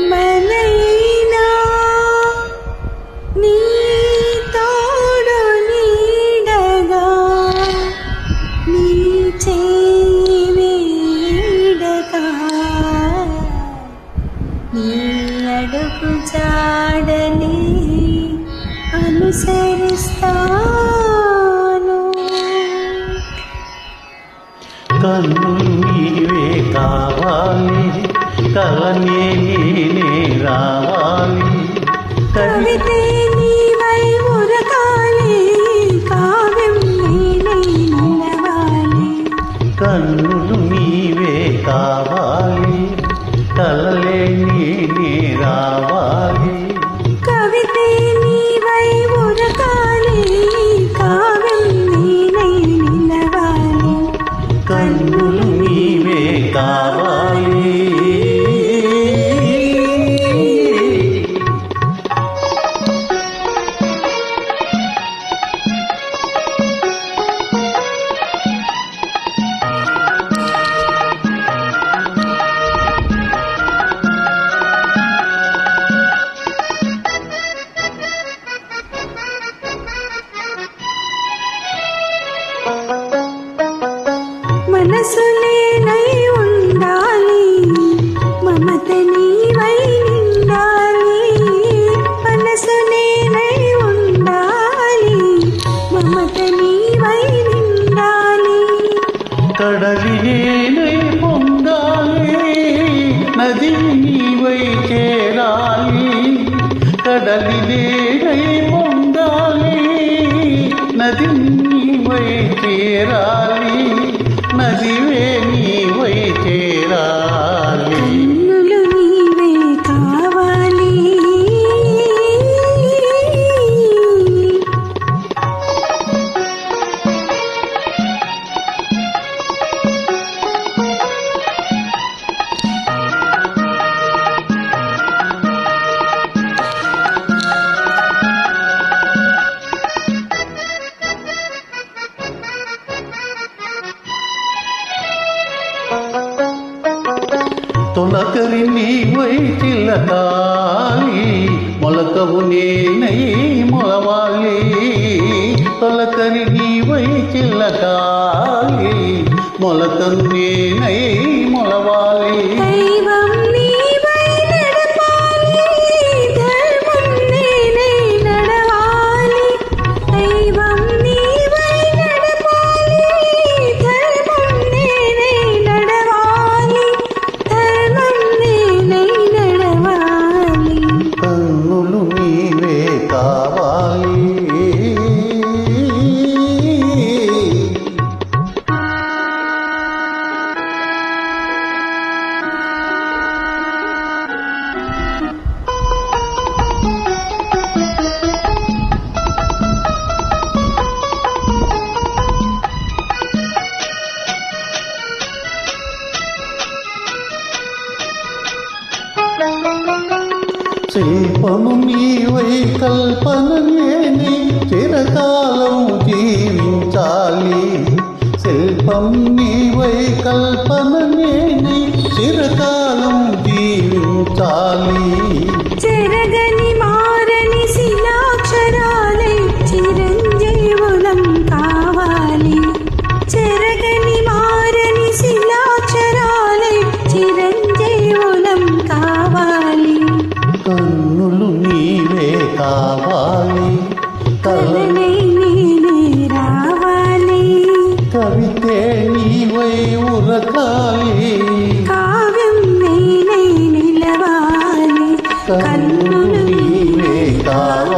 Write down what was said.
జన్మనైనా నీ తోడు నీడగా నీ చేయి వీడగా నీ అడుగు జాడని అనుసరిస్తాను. కన్నులు నీవే కావాలి, కలనే నేనే రావాలి, కవితే నీవై ఉరకాలి, కావ్యం నేనై నిలవాలి. కన్నులు నీవే కావాలి, కలలే నేనే రావాలి, కవితే నీవై ఉరకాలి, కావ్యం నేనై నిలవాలి. కన్నులు నీవే కావాలి. మనసు నేనై ఉండాలి, మమత నీవై నిండాలి. మనసు నేనై ఉండాలి, మమత నీవై నిండాలి. కడలి నేనై పొందాలి, నది నీవై చేరాలి. కడలి నేనై పొందాలి, నది నీవై చేరాలి, నదివే నీవై చేరాలి. కన్నులు నీవే కావాలి. తొలకరి నీవై చిల్లకాలి, మొలకవు నేనై మొలవాలి. తొలకరి నీవై చిల్లకాలి, మొలకను నేనై మొలవాలి. దైవం నీవై నడపాలి, ధర్మం నేనై నడవాలి. దైవం నీవై నడపాలి, ధర్మం నేనై నడవాలి. ధర్మం నేనై నడవాలి. కన్నులు నీవే కావాలి. శిల్పము నీవై కల్పన నేనే చిరకాలం జీవించాలి. శిల్పం నీవై కల్పన నేనే చిరకాలం జీవించాలి. చెరగని మారని శిలాక్షరాలై చిరంజీవులం కావాలి. చెరగని మారని శిలాక్షరాలై చిరంజీవులం కావాలి. కన్నులు నీవే కావాలి, కలనై నేనే రావాలి. కవితే నీవై ఉరకాలి, కావ్యం నేనై నిలవాలి. కన్నులు నీవే కావాలి.